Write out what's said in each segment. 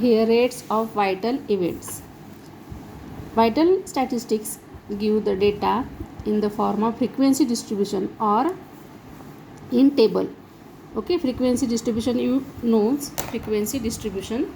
Here rates of vital events. Vital statistics give the data in the form of frequency distribution or in table. Okay, frequency distribution, you knows frequency distribution.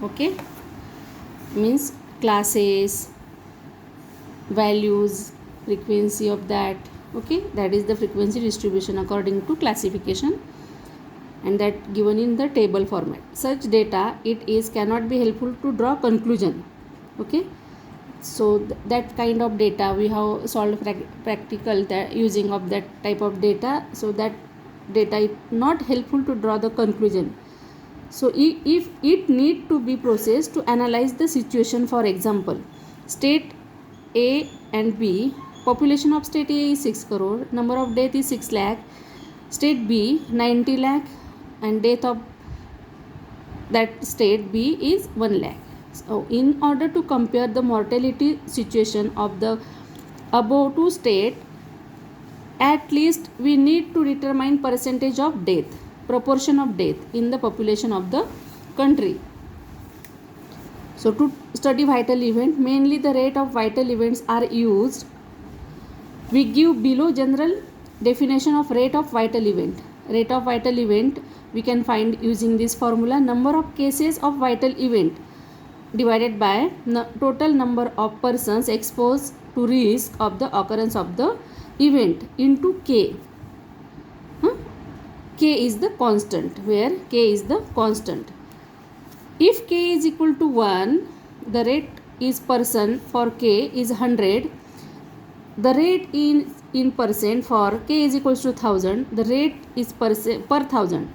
Okay, means classes, values, frequency of that. Okay, that is the frequency distribution according to classification, and that given in the table format. Such data it is cannot be helpful to draw conclusion. Okay, so that kind of data we have solved practical that using of that type of data, so that data is not helpful to draw the conclusion. So if it need to be processed to analyze the situation, for example, state A and B, population of state A is 6 crore, number of death is 6 lakh, state B 90 lakh, and death of that state B is 1 lakh. So in order to compare the mortality situation of the above two state, at least we need to determine percentage of death, proportion of death in the population of the country. So to study vital event, mainly the rate of vital events are used. We give below general definition of rate of vital event. Rate of vital event we can find using this formula: number of cases of vital event divided by total number of persons exposed to risk of the occurrence of the event into K. K is the constant, where K is the constant. If K is equal to 1, the rate is person for K is 100. The rate in percent for K is equals to 1000. The rate is per 1000.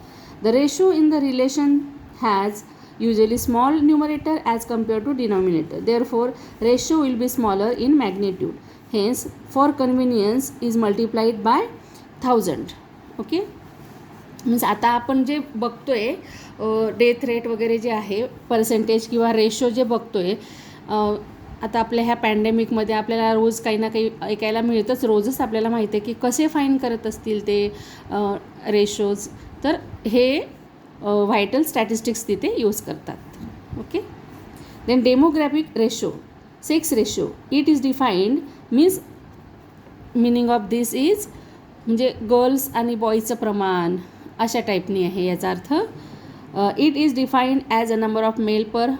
The ratio in the relation has usually small numerator as compared to denominator. Therefore, ratio will be smaller in magnitude. Hence, for convenience is multiplied by 1000. Okay. Means आता आपण जे बघतोय death rate वगैरे जे आहे percentage किंवा ratio जे बघतोय, आता आपल्या ह्या पॅन्डेमिकमध्ये आपल्याला रोज काही ना काही ऐकायला मिळतंच. रोजच आपल्याला माहिती आहे की कसे फाईन करत असतील ते रेशोज. तर हे व्हायटल स्टॅटिस्टिक्स तिथे यूज करतात. Okay. Then demographic ratio, sex ratio, it is defined means meaning of this is म्हणजे गर्ल्स आणि बॉईजचं प्रमाण अशा टाईपनी आहे याचा अर्थ. It is defined as a number of male per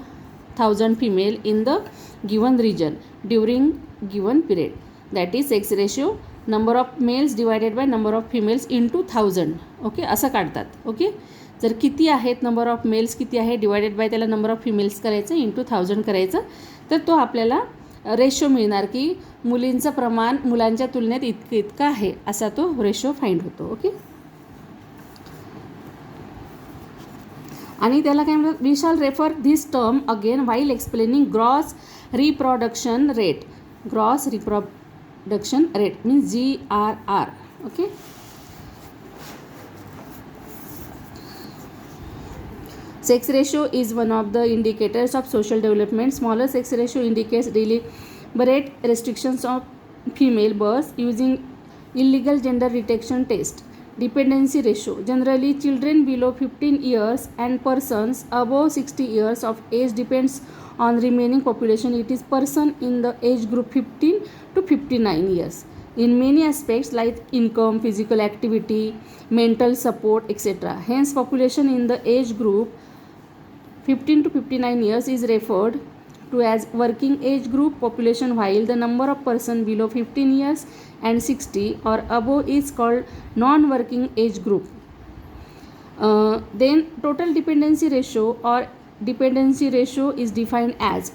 1000 female in the given region during given period. That is sex ratio, number of males divided by number of females into 1000. Okay, असं काढतात. Okay, जर किती आहेत number of mails किती आहे divided by त्याला number of females करायचं into 1000 करायचं, तर तो आपल्याला रेशो मिळणार की मुलींचं प्रमाण मुलांच्या तुलनेत इतकं आहे, असा तो रेशो फाइंड होतो. ओके, आणि त्याला काय म्हणतात, we shall refer this term again while explaining gross reproduction rate. Gross reproduction rate means GRR. Okay, sex ratio is one of the indicators of social development. Smaller sex ratio indicates deliberate restrictions of female births using illegal gender detection test. Dependency ratio, generally children below 15 years and persons above 60 years of age depends on remaining population. It is person in the age group 15 to 59 years in many aspects like income, physical activity, mental support, etc. Hence population in the age group 15 to 59 years is referred to as working age group population, while the number of person below 15 years and 60 or above is called non-working age group. Then total dependency ratio or dependency ratio is defined as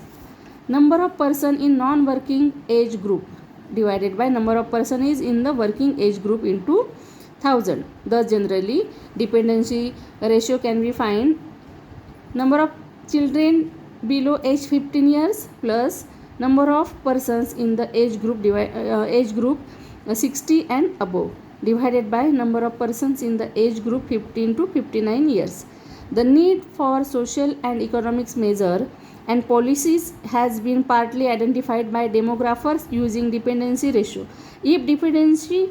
number of person in non-working age group divided by number of person is in the working age group into 1000. Thus generally dependency ratio can be found number of children below age 15 years plus number of persons in the age group 60 and above divided by number of persons in the age group 15 to 59 years. The need for social and economics measure and policies has been partly identified by demographers using dependency ratio. If dependency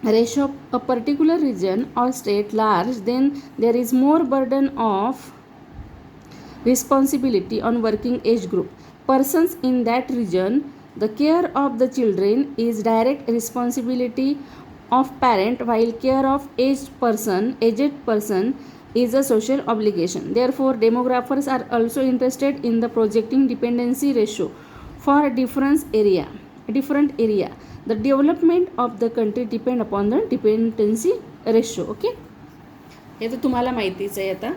ratio of a particular region or state large, then there is more burden of responsibility on working age group. Persons in that region, the care of the children is direct responsibility of parent, while care of aged person is a social obligation. Therefore, demographers are also interested in the projecting dependency ratio for different area. The development of the country depend upon the dependency ratio. Okay. हे तर तुम्हाला माहितीच आहे आता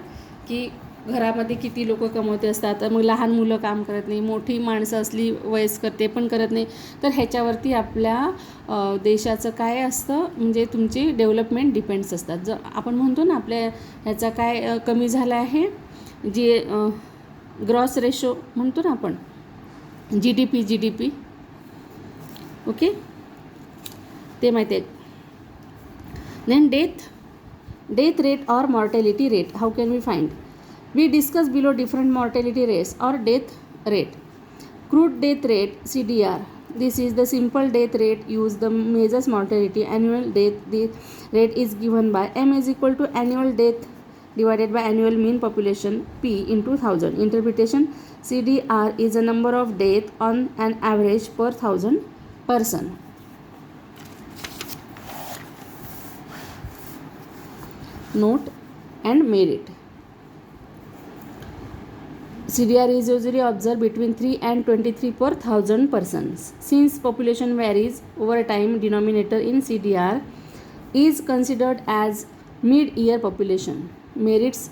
की घरामध्ये किती लोक कमवते असतात, मग लहान मुलं काम करत नाही, मोठी माणसं असली वयस्कर ते पण करत नाही, तर ह्याच्यावरती आपल्या देशाचं काय असतं म्हणजे तुमची डेव्हलपमेंट डिपेंड्स असतात. जर आपण म्हणतो ना आपल्या ह्याचा काय कमी झाला आहे, जे ग्रॉस रेशो म्हणतो ना आपण, जी डी पी ओके, ते माहिती आहे. Then death rate or mortality rate, how can we find? We discuss below different mortality rates or death rate. Crude death rate, CDR, this is the simple death rate used the measures mortality. Annual death rate is given by M is equal to annual death divided by annual mean population P into 1000. Interpretation, CDR is a number of death on an average per 1000 person. Note and merit. CDR is usually observed between 3 and 23 per 1000 persons. Since population varies over time, denominator in CDR is considered as mid-year population. Merits,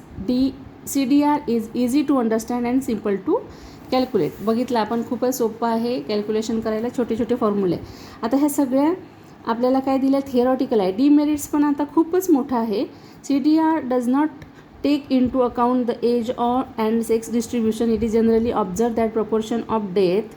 CDR is easy to understand and simple to calculate. बघितलं आपण, खूपच सोपं आहे calculation करायला, छोटे छोटे फॉर्म्युले. आता ह्या सगळ्या आपल्याला काय दिलं, थिअरॉटिकल आहे. डिमेरिट्स पण आता खूपच मोठा आहे. CDR does not take into account the age or and sex distribution. It is generally observed that proportion of death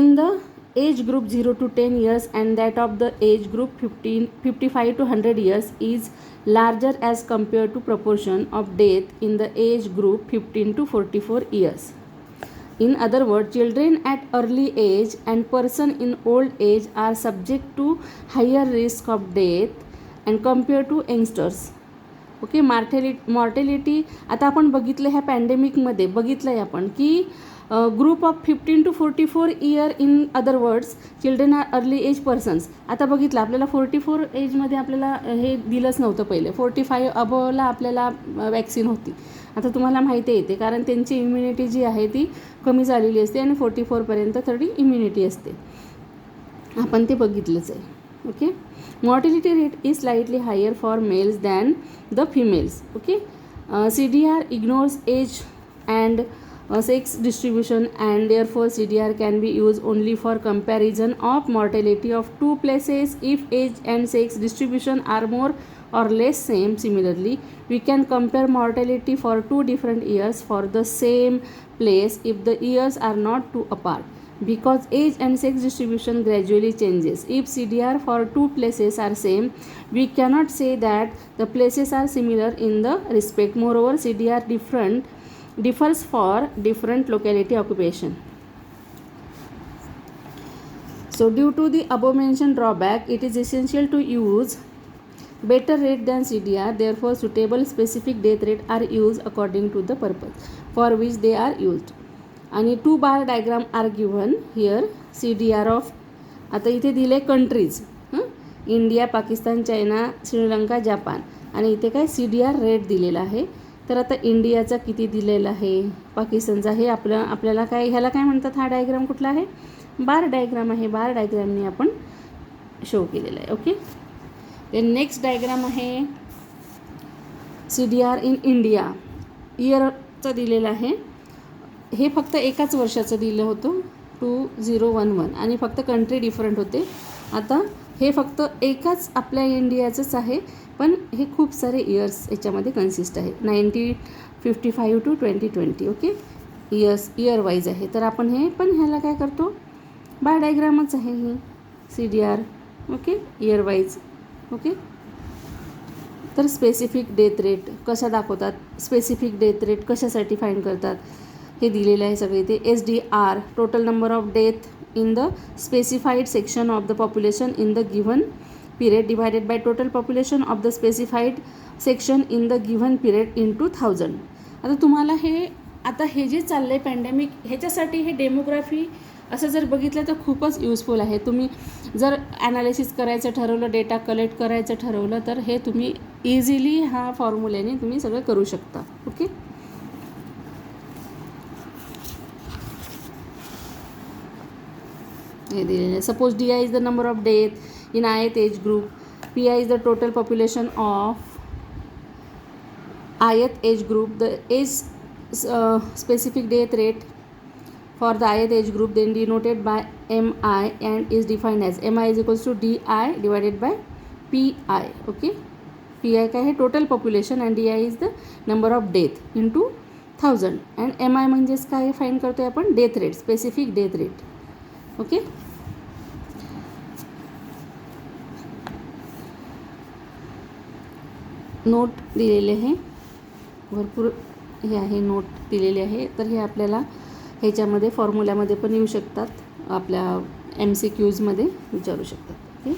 in the age group 0 to 10 years and that of the age group 55 to 100 years is larger as compared to proportion of death in the age group 15 to 44 years. In other words, children at early age and person in old age are subject to higher risk of death and compared to youngsters. Okay. Mortality आता आपण बघितलं ह्या पॅन्डेमिकमध्ये बघितलं आहे आपण की group of 15 to 44 year, in other words children are early age persons. आता बघितलं आपल्याला 44 एजमध्ये आपल्याला हे दिलंच नव्हतं पहिले, 45 अबोवला आपल्याला वॅक्सिन होती. आता तुम्हाला माहिती येते कारण त्यांची इम्युनिटी जी आहे ती कमी झालेली असते आणि 44पर्यंत थोडी इम्युनिटी असते, आपण ते बघितलंच आहे. Okay. Mortality rate is slightly higher for males than the females. Okay. CDR ignores age and sex distribution and therefore CDR can be used only for comparison of mortality of two places if age and sex distribution are more or less same. Similarly, we can compare mortality for two different years for the same place if the years are not too apart, because age and sex distribution gradually changes. If CDR for two places are same, we cannot say that the places are similar in the respect. Moreover, CDR differs for different locality occupation. So due to the above mentioned drawback, it is essential to use better rate than CDR. Therefore, suitable specific death rate are used according to the purpose for which they are used. आणि 2 bar diagram are given here. CDR of, आता इथे दिले countries, India, Pakistan, China, Sri Lanka, Japan, आणि इथे काय CDR rate दिलेला आहे. तर आता इंडियाचा किती दिलेला आहे, पाकिस्तानचा, हे आपल्याला काय, ह्याला काय म्हणतात, हा डायग्राम कुठला आहे, बार डायग्राम आहे. बार डायग्रामने आपण शो केलेला आहे. ओके. ते नेक्स्ट डायग्राम आहे CDR इन इंडिया, इयरचं दिलेलं आहे. हे फक्त एकाच वर्षाचं दिलं होतं 2011 आणि फक्त कंट्री डिफरंट होते. आता हे फक्त एकाच आपल्या इंडियाचंच आहे, पण हे खूप सारे इयर्स याच्यामध्ये कन्सिस्ट आहे. 1955 to 2020. ओके. इयर वाईज आहे. तर आपण हे पण ह्याला काय करतो, बार डायग्रामच आहे ही CDR. Okay. Year wise. Okay. तर स्पेसिफिक डेथ रेट कशा दाखवतात, स्पेसिफिक डेथ रेट कशासाठी फाईंड करतात, हे दिलेलं आहे सगळे ते. SDR total number of death in the specified section of the population in the given period divided by total population of the specified section in the given period into 1000. आता तुम्हाला हे जे चाललं आहे पॅन्डेमिक, ह्याच्यासाठी हे डेमोग्राफी असं जर बघितलं तर खूपच युजफुल आहे. तुम्ही जर ॲनालिसिस करायचं ठरवलं, डेटा कलेक्ट करायचं ठरवलं, तर हे तुम्ही इझिली हा फॉर्म्युल्याने तुम्ही सगळं करू शकता. ओके. हे दिलेलं आहे. Suppose DI is the number of death in ith age group, PI is the total population of ith age group, the age specific death rate for the ith age group then denoted by MI and is defined as MI is equals to DI divided by PI. okay. PI काय आहे total population and DI is the number of death into 1000 and MI म्हणजेच काय find करतो आहे आपण death rate, specific death rate. Okay. Note दिलेले आहे भरपूर, हे आहे नोट दिलेले आहे. तर हे आपल्याला ह्याच्यामध्ये फॉर्म्युल्यामध्ये पण येऊ शकतात, आपल्या MCQजमध्ये विचारू शकतात. ओके.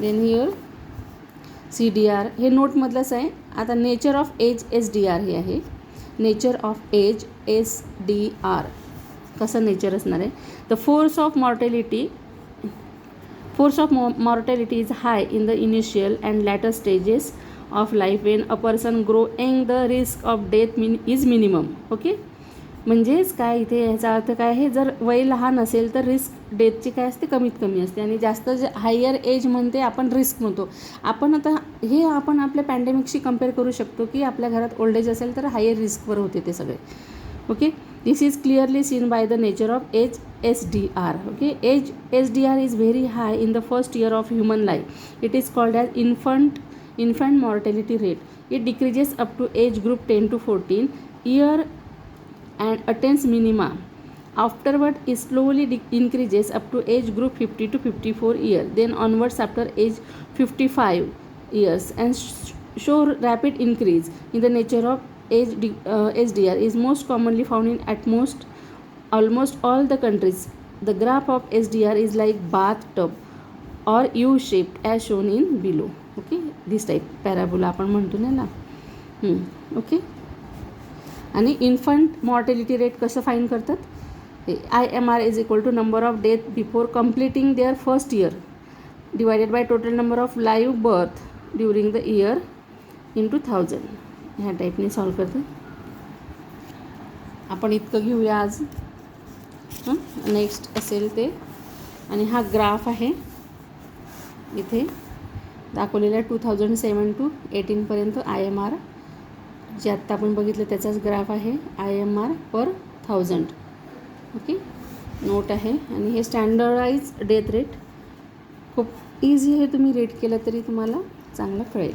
देन हिअर CDR हे नोटमधलंच आहे. आता नेचर ऑफ एज SDR हे आहे. नेचर ऑफ एज SDR कसं नेचर असणार आहे. The force of mortality is high in the initial and later stages of life when a person growing the risk of death is minimum. Okay. म्हणजेच काय इथे ह्याचा अर्थ काय आहे, जर वय लहान असेल तर रिस्क डेथची काय असते कमीत कमी असते, आणि जास्त जे हायर एज म्हणते आपण रिस्क म्हणतो. आपण आता हे आपण आपल्या पॅन्डेमिकशी कम्पेअर करू शकतो की आपल्या घरात ओल्ड एज असेल तर हायर रिस्कवर होते ते सगळे. Okay. This is clearly seen by the nature of age SDR. Okay. Age SDR is very high in the first year of human life. It is called as infant mortality rate. It decreases up to age group 10 to 14 year and attains minima. Afterward it slowly increases up to age group 50 to 54 years, then onwards after age 55 years and show rapid increase in the nature of age. SDR is most commonly found in almost all the countries. The graph of SDR is like bathtub or U-shaped as shown in below. Okay. This type parabola आपण म्हणतो ना. Okay. आणि infant mortality rate कसं fine करतात, IMR is equal to number of death before completing their first year divided by total number of live birth during the year into 1000. ह्या टाईपने solve करते आपण. इतकं घेऊया आज. नेक्स्ट असेल ते. आणि हा ग्राफ आहे इथे दाखवलेलं आहे 2007 to 18पर्यंत IMR जे आत्ता आपण बघितलं त्याचाच ग्राफ आहे. IMR पर 1000. ओके. नोट आहे. आणि हे स्टँडर्डाइज डेथ रेट खूप इझी आहे, तुम्ही रेट केलं तरी तुम्हाला चांगलं कळेल.